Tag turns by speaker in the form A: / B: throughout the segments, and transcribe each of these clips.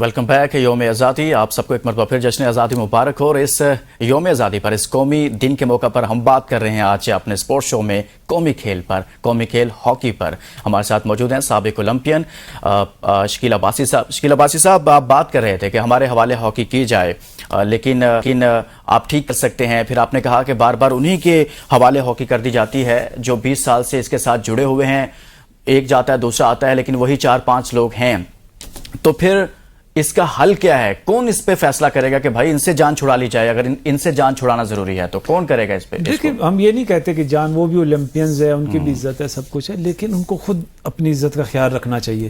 A: Welcome back یوم آزادی. آپ سب کو ایک مرتبہ پھر جشن آزادی مبارک ہو. اور اس یوم آزادی پر اس قومی دن کے موقع پر ہم بات کر رہے ہیں آج اپنے اسپورٹ شو میں قومی کھیل پر، قومی کھیل ہاکی پر. ہمارے ساتھ موجود ہیں سابق اولمپئن شکیل عباسی صاحب. شکیل عباسی صاحب، آپ بات کر رہے تھے کہ ہمارے حوالے ہاکی کی جائے، لیکن آپ ٹھیک کر سکتے ہیں. پھر آپ نے کہا کہ بار بار انہی کے حوالے ہاکی کر دی جاتی ہے جو 20 سال سے اس کے ساتھ جڑے ہوئے ہیں. ایک جاتا ہے دوسرا آتا ہے، لیکن وہی 4-5 لوگ ہیں. تو پھر اس کا حل کیا ہے؟ کون اس پہ فیصلہ کرے گا کہ بھائی ان سے جان چھڑا لی جائے؟ اگر ان سے جان چھڑانا ضروری ہے تو کون کرے گا اس پہ؟
B: دیکھیں، ہم یہ نہیں کہتے کہ جان، وہ بھی اولمپئنز ہیں، ان کی بھی عزت ہے، سب کچھ ہے، لیکن ان کو خود اپنی عزت کا خیال رکھنا چاہیے.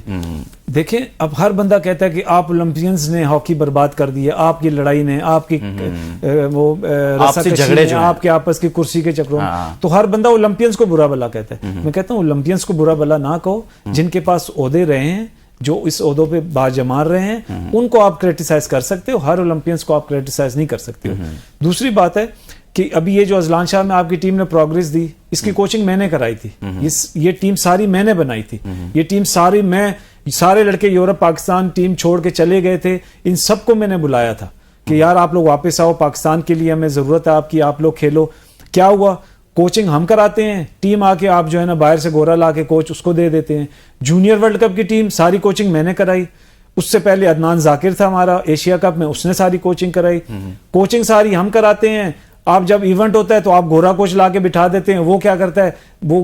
B: دیکھیں، اب ہر بندہ کہتا ہے کہ آپ اولمپئنز نے ہاکی برباد کر دی ہے، آپ کی لڑائی نے، آپ کی وہ رساکشی نے، آپ کے آپس کی کرسی کے چکروں میں. تو ہر بندہ اولمپئنز کو برا بھلا کہتا ہے. میں کہتا ہوں اولمپئنز کو برا بھلا نہ کہو. جن کے پاس عہدے رہے ہیں، جو اس عہدوں پہ باجمار رہے ہیں، ان کو آپ کریٹیسائز کر سکتے ہو. ہر اولمپئنز کو آپ کریٹیسائز نہیں کر سکتے ہو. دوسری بات ہے کہ ابھی یہ جو اذلان شاہ میں آپ کی ٹیم نے پروگریس دی، اس کی کوچنگ میں نے کرائی تھی. یہ ٹیم ساری میں نے بنائی تھی. یہ ٹیم ساری سارے لڑکے یورپ پاکستان ٹیم چھوڑ کے چلے گئے تھے، ان سب کو میں نے بلایا تھا کہ یار آپ لوگ واپس آؤ، پاکستان کے لیے ہمیں ضرورت ہے آپ کی، آپ لوگ کھیلو. کیا ہوا؟ کوچنگ ہم کراتے ہیں، ٹیم آ کے آپ جو ہے نا باہر سے گورا لا کے کوچ اس کو دے دیتے ہیں. جونیئر ورلڈ کپ کی ٹیم ساری کوچنگ میں نے کرائی. اس سے پہلے عدنان ذاکر تھا ہمارا ایشیا کپ میں، اس نے ساری کوچنگ کرائی. کوچنگ ساری ہم کراتے ہیں. آپ جب ایونٹ ہوتا ہے تو آپ گورا کوچ لا کے بٹھا دیتے ہیں. وہ کیا کرتا ہے؟ وہ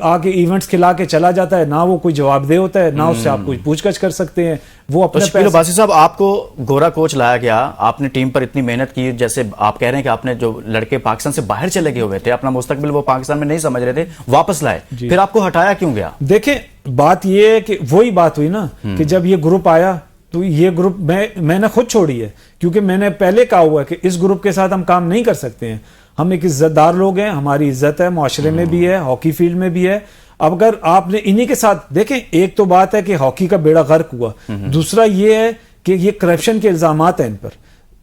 B: آ کے ایونٹس کھلا کے چلا جاتا ہے. نہ وہ کوئی جواب دہ ہوتا ہے، نہ اس سے آپ کوئی پوچھ گچھ کر سکتے ہیں. وہ اپنے
A: شکیل عباسی صاحب، آپ کو گورا کوچ لایا گیا، آپ نے ٹیم پر اتنی محنت کی، جیسے آپ کہہ رہے ہیں کہ آپ نے جو لڑکے پاکستان سے باہر چلے گئے ہوئے تھے، اپنا مستقبل وہ پاکستان میں نہیں سمجھ رہے تھے، واپس لائے. پھر آپ کو ہٹایا کیوں گیا؟
B: دیکھیں، بات یہ ہے کہ وہی بات ہوئی نا کہ جب یہ گروپ آیا تو یہ گروپ میں نے خود چھوڑی ہے، کیونکہ میں نے پہلے کہا ہوا ہے کہ اس گروپ کے ساتھ ہم کام نہیں کر سکتے ہیں. ہم ایک عزت دار لوگ ہیں، ہماری عزت ہے، معاشرے میں بھی ہے، ہاکی فیلڈ میں بھی ہے. اب اگر آپ نے انہی کے ساتھ دیکھیں، ایک تو بات ہے کہ ہاکی کا بیڑا غرق ہوا، دوسرا یہ ہے کہ یہ کرپشن کے الزامات ہیں ان پر،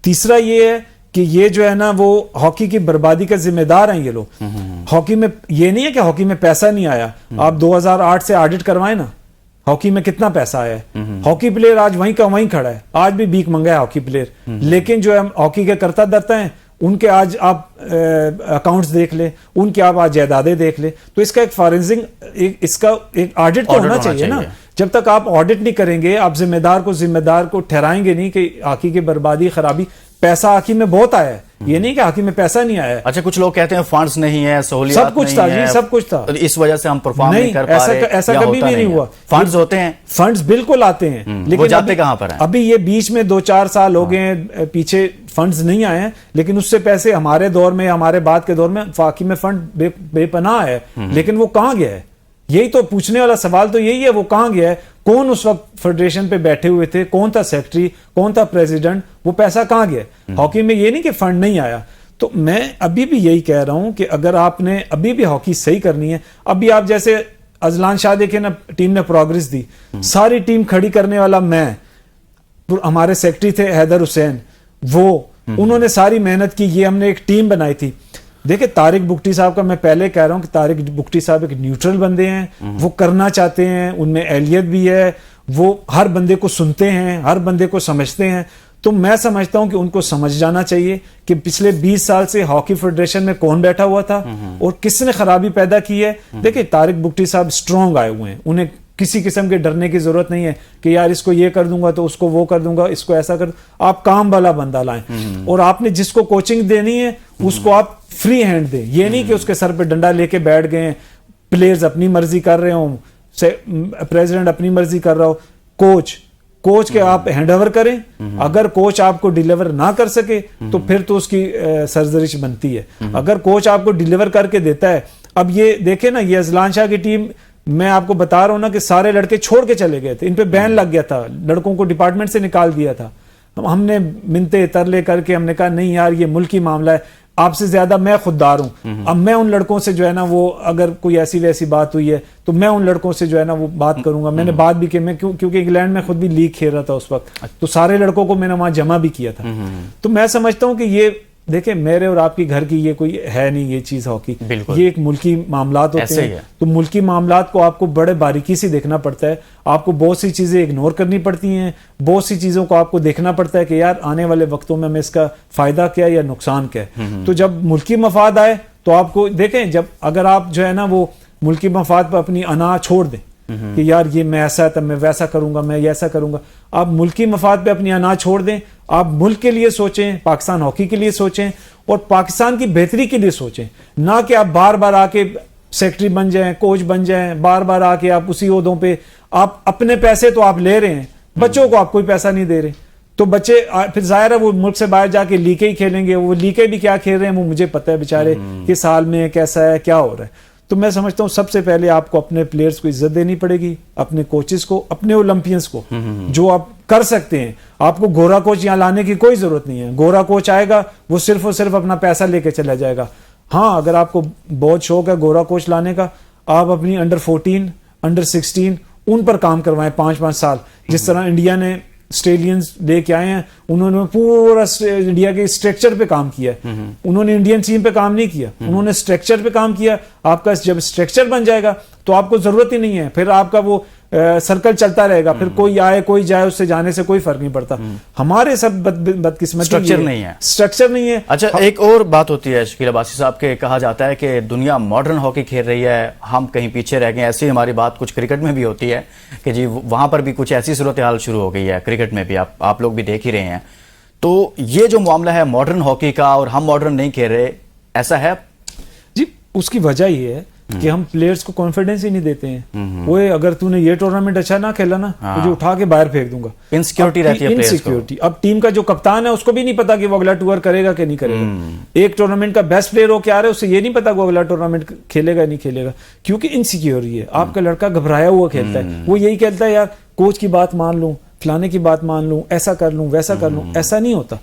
B: تیسرا یہ ہے کہ یہ جو ہے نا وہ ہاکی کی بربادی کا ذمہ دار ہیں یہ لوگ. ہاکی میں یہ نہیں ہے کہ ہاکی میں پیسہ نہیں آیا. آپ 2008 سے آڈٹ کروائیں نا، ہاکی میں کتنا پیسہ آیا ہے. ہاکی پلیئر آج وہیں کا وہیں کھڑا ہے، آج بھی بھیک منگا ہے ہاکی پلیئر. لیکن جو ہاکی کے کرتا درتا ہیں، ان کے آج آپ اکاؤنٹس دیکھ لیں، ان کے آپ آج جائیدادیں دیکھ لیں. تو اس کا ایک فارنسک اس کا ایک آڈٹ تو ہونا چاہیے نا. جب تک آپ آڈٹ نہیں کریں گے، آپ ذمہ دار کو ٹھہرائیں گے نہیں کہ ہاکی کی بربادی خرابی. پیسہ ہاکی میں بہت آیا ہے، یہ نہیں کہ ہاکی میں پیسہ نہیں آیا ہے.
A: اچھا، کچھ لوگ کہتے ہیں فنڈز نہیں ہے، سہولیات
B: سب کچھ تھا جی، سب کچھ تھا،
A: اس وجہ سے ہم پرفارم نہیں کر پا رہے.
B: ایسا کبھی بھی نہیں ہوا.
A: فنڈز ہوتے ہیں،
B: فنڈز بالکل آتے ہیں، لیکن
A: جاتے کہاں پر ہیں؟
B: ابھی یہ بیچ میں 2-4 سال ہو گئے ہیں پیچھے فنڈز نہیں آئے ہیں، لیکن اس سے پیسے ہمارے دور میں، ہمارے بعد کے دور میں ہاکی میں فنڈ بے پناہ ہے. لیکن وہ کہاں گیا ہے؟ یہی تو پوچھنے والا سوال تو یہی ہے، وہ کہاں گیا ہے؟ کون اس وقت فیڈریشن پہ بیٹھے ہوئے تھے؟ کون تھا سیکرٹری؟ کون تھا پریزیڈنٹ؟ وہ پیسہ کہاں گیا؟ ہاکی میں یہ نہیں کہ فنڈ نہیں آیا. تو میں ابھی بھی یہی کہہ رہا ہوں کہ اگر آپ نے ابھی بھی ہاکی صحیح کرنی ہے، ابھی آپ جیسے اذلان شاہ دیکھیں نا، ٹیم نے پروگریس دی، ساری ٹیم کھڑی کرنے والا میں، ہمارے سیکرٹری تھے حیدر حسین، وہ انہوں نے ساری محنت کی. یہ ہم نے ایک ٹیم بنائی تھی. دیکھیں، طارق بگٹی صاحب کا میں پہلے کہہ رہا ہوں کہ طارق بگٹی صاحب ایک نیوٹرل بندے ہیں، وہ کرنا چاہتے ہیں، ان میں اہلیت بھی ہے، وہ ہر بندے کو سنتے ہیں، ہر بندے کو سمجھتے ہیں. تو میں سمجھتا ہوں کہ ان کو سمجھ جانا چاہیے کہ پچھلے 20 سال سے ہاکی فیڈریشن میں کون بیٹھا ہوا تھا اور کس نے خرابی پیدا کی ہے. دیکھیں، طارق بگٹی صاحب سٹرونگ آئے ہوئے ہیں، انہیں کسی قسم کے ڈرنے کی ضرورت نہیں ہے کہ یار اس کو یہ کر دوں گا تو اس کو وہ کر دوں گا، اس کو ایسا کر. آپ کام والا بندہ لائیں، اور آپ نے جس کو کوچنگ دینی ہے اس کو آپ فری ہینڈ دیں. یہ نہیں کہ اس کے سر پہ ڈنڈا لے کے بیٹھ گئے، پلیئرز اپنی مرضی کر رہے ہوں، پریزیڈنٹ اپنی مرضی کر رہا ہو. کوچ کے آپ ہینڈ اوور کریں. اگر کوچ آپ کو ڈیلیور نہ کر سکے تو پھر تو اس کی سرزنش بنتی ہے. اگر کوچ آپ کو ڈیلیور کر کے دیتا ہے، اب یہ دیکھیں نا، یہ اذلان شاہ کی ٹیم، میں آپ کو بتا رہا ہوں نا کہ سارے لڑکے چھوڑ کے چلے گئے تھے، ان پہ بین لگ گیا تھا، لڑکوں کو ڈپارٹمنٹ سے نکال دیا تھا. ہم نے منتے ترلے کر کے ہم نے کہا نہیں یار، یہ ملکی معاملہ ہے، آپ سے زیادہ میں خوددار ہوں. اب میں ان لڑکوں سے جو ہے نا، وہ اگر کوئی ایسی ویسی بات ہوئی ہے تو میں ان لڑکوں سے جو ہے نا وہ بات کروں گا. میں نے بات بھی کی، میں کیونکہ انگلینڈ میں خود بھی لیگ کھیل رہا تھا اس وقت، تو سارے لڑکوں کو میں نے وہاں جمع بھی کیا تھا. تو میں سمجھتا ہوں کہ یہ دیکھیں میرے اور آپ کی گھر کی یہ کوئی ہے نہیں یہ چیز ہاکی,
A: بالکل.
B: یہ ایک ملکی معاملات ہوتے ہیں, تو ملکی معاملات کو آپ کو بڑے باریکی سے دیکھنا پڑتا ہے, آپ کو بہت سی چیزیں اگنور کرنی پڑتی ہیں, بہت سی چیزوں کو آپ کو دیکھنا پڑتا ہے کہ یار آنے والے وقتوں میں اس کا فائدہ کیا یا نقصان کیا ہے. تو جب ملکی مفاد آئے تو آپ کو دیکھیں, جب اگر آپ جو ہے نا وہ ملکی مفاد پر اپنی انا چھوڑ دیں کہ یار یہ میں ایسا ہے تب میں ویسا کروں گا, میں یہ ایسا کروں گا, آپ ملکی مفاد پہ اپنی انا چھوڑ دیں, آپ ملک کے لیے سوچیں, پاکستان ہاکی کے لیے سوچیں اور پاکستان کی بہتری کے لیے سوچیں, نہ کہ آپ بار بار آ کے سیکٹری بن جائیں, کوچ بن جائیں, بار بار آ کے آپ اسی عہدوں پہ, آپ اپنے پیسے تو آپ لے رہے ہیں, بچوں کو آپ کوئی پیسہ نہیں دے رہے, تو بچے پھر ظاہر ہے وہ ملک سے باہر جا کے لیکے ہی کھیلیں گے, وہ لیکے بھی کیا کھیل رہے ہیں وہ مجھے پتہ ہے بیچارے کہ سال میں کیسا ہے کیا ہو رہا ہے. تو میں سمجھتا ہوں سب سے پہلے آپ کو اپنے پلیئرز کو عزت دینی پڑے گی, اپنے کوچز کو, اپنے اولمپئنز کو, جو آپ کر سکتے ہیں. آپ کو گورا کوچ یہاں لانے کی کوئی ضرورت نہیں ہے, گورا کوچ آئے گا وہ صرف اور صرف اپنا پیسہ لے کے چلا جائے گا. ہاں اگر آپ کو بہت شوق ہے گورا کوچ لانے کا, آپ اپنی انڈر 14 انڈر 16 ان پر کام کروائیں 5-5 سال, جس طرح انڈیا نے آسٹریلینز لے کے آئے ہیں, انہوں نے پورا انڈیا کے اسٹرکچر پہ کام کیا ہے, انہوں نے انڈین ٹیم پہ کام نہیں کیا, انہوں نے اسٹرکچر پہ کام کیا. آپ کا جب اسٹرکچر بن جائے گا تو آپ کو ضرورت ہی نہیں ہے, پھر آپ کا وہ سرکل چلتا رہے گا, پھر کوئی آئے کوئی جائے اس سے جانے سے کوئی فرق نہیں پڑتا. ہمارے سب بدقسمتی
A: اسٹرکچر نہیں ہے,
B: اسٹرکچر نہیں ہے.
A: اچھا ایک اور بات ہوتی ہے شکیل عباسی صاحب کے, کہا جاتا ہے کہ دنیا ماڈرن ہاکی کھیل رہی ہے, ہم کہیں پیچھے رہ گئے. ایسی ہماری بات کچھ کرکٹ میں بھی ہوتی ہے کہ جی وہاں پر بھی کچھ ایسی صورتحال شروع ہو گئی ہے, کرکٹ میں بھی آپ لوگ بھی دیکھ ہی رہے ہیں. تو یہ جو معاملہ ہے ماڈرن ہاکی کا اور ہم ماڈرن نہیں کھیل رہے, ایسا ہے
B: جی؟ اس کی وجہ یہ ہے کہ ہم پلیئرز کو کانفیڈنس ہی نہیں دیتے ہیں. وہ اگر تو نے یہ ٹورنامنٹ اچھا نہ کھیلا نا, مجھے اٹھا کے باہر پھینک دوں گا.
A: انسیکیورٹی رہتی ہے پلیئرز کو.
B: اب ٹیم کا جو کپتان ہے اس کو بھی نہیں پتا کہ وہ اگلا ٹور کرے گا کہ نہیں کرے گا. ایک ٹورنامنٹ کا بیسٹ پلیئر ہو کے آ رہا ہے, اسے یہ نہیں پتا کہ وہ اگلا ٹورنامنٹ کھیلے گا نہیں کھیلے گا, کیونکہ انسیکیور ہے. آپ کا لڑکا گھبرایا ہوا کھیلتا ہے, وہ یہی کہتا ہے یار کوچ کی بات مان لوں, فلانے کی بات مان لوں, ایسا کر لوں ویسا کر لوں. ایسا نہیں ہوتا.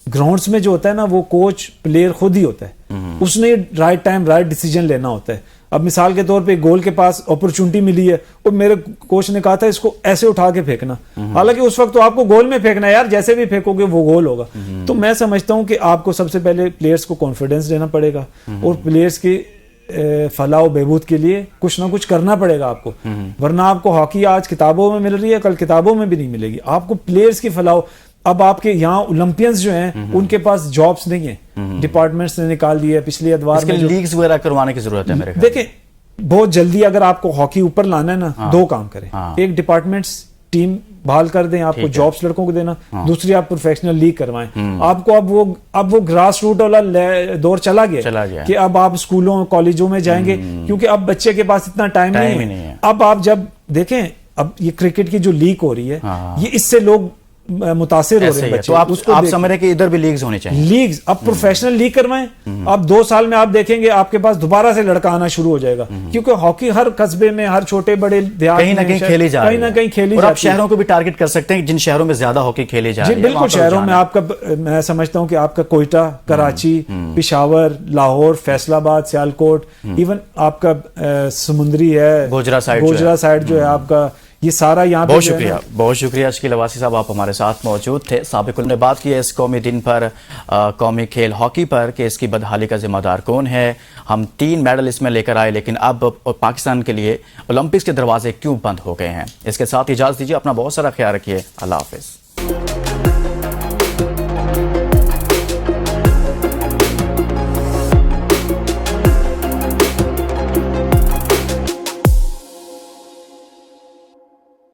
B: گراؤنڈز میں جو ہوتا ہے نا وہ کوچ پلیئر خود ہی ہوتا ہے, اس نے رائٹ ٹائم رائٹ ڈیسیجن لینا ہوتا ہے. اب مثال کے طور پہ گول کے پاس اپرچونٹی ملی ہے, اور میرے کوچ نے کہا تھا اس کو ایسے اٹھا کے پھینکنا, حالانکہ اس وقت تو آپ کو گول میں پھینکنا ہے یار, جیسے بھی پھینکو گے وہ گول ہوگا. تو میں سمجھتا ہوں کہ آپ کو سب سے پہلے پلیئرز کو کانفیڈنس دینا پڑے گا, اور پلیئرز کی فلاح و بہبود کے لیے کچھ نہ کچھ کرنا پڑے گا آپ کو. ورنہ آپ کو ہاکی آج کتابوں میں مل رہی ہے, کل کتابوں میں بھی نہیں ملے گی. آپ کو پلیئرز کی فلاح. اب آپ کے یہاں اولمپئنز جو ہیں ان کے پاس جابس نہیں ہیں, ڈپارٹمنٹس نے نکال دی ہے پچھلے ادوار میں.
A: لیگز وغیرہ کروانے کی ضرورت ہے میرے خیال.
B: دیکھیں بہت جلدی اگر آپ کو ہاکی اوپر لانا ہے نا, دو کام کریں. ایک ڈپارٹمنٹس ٹیم بحال کر دیں, آپ کو جابس لڑکوں کو دینا. دوسری آپ پروفیشنل لیگ کروائیں. آپ کو اب وہ گراس روٹ والا دور چلا گیا کہ اب آپ اسکولوں کالجوں میں جائیں گے, کیونکہ اب بچے کے پاس اتنا ٹائم نہیں ہے. اب آپ جب دیکھیں اب یہ کرکٹ کی جو لیگ ہو رہی ہے, یہ اس سے لوگ متاثر ہو رہے ہیں بچے.
A: تو آپ سمجھ رہے ہیں کہ ادھر بھی لیگز ہونے چاہیے.
B: لیگز اب پروفیشنل لیگ کروائیں. اب 2 سال میں آپ دیکھیں گے آپ کے پاس دوبارہ سے لڑکا آنا شروع ہو جائے گا, کیونکہ ہاکی ہر قصبے میں ہر چھوٹے بڑے دیہات
A: کہیں نہ کہیں کھیلی جا رہی ہے. اور آپ شہروں کو بھی ٹارگٹ کر سکتے ہیں جن شہروں میں زیادہ ہاکی کھیلی جا رہی ہے.
B: بالکل شہروں میں آپ کا, میں سمجھتا ہوں کہ آپ کا کوئٹہ, کراچی, پشاور, لاہور, فیصل آباد, سیالکوٹ, ایون آپ کا سمندری ہے,
A: گوجرا
B: سائڈ جو ہے آپ کا, یہ سارا یہاں پہ.
A: بہت شکریہ شکیل عباسی صاحب, آپ ہمارے ساتھ موجود تھے. سابق نے بات کی ہے اس قومی دن پر, قومی کھیل ہاکی پر, کہ اس کی بدحالی کا ذمہ دار کون ہے. ہم 3 میڈل اس میں لے کر آئے, لیکن اب پاکستان کے لیے اولمپکس کے دروازے کیوں بند ہو گئے ہیں. اس کے ساتھ اجازت دیجیے, اپنا بہت سارا خیال رکھیے. اللہ حافظ.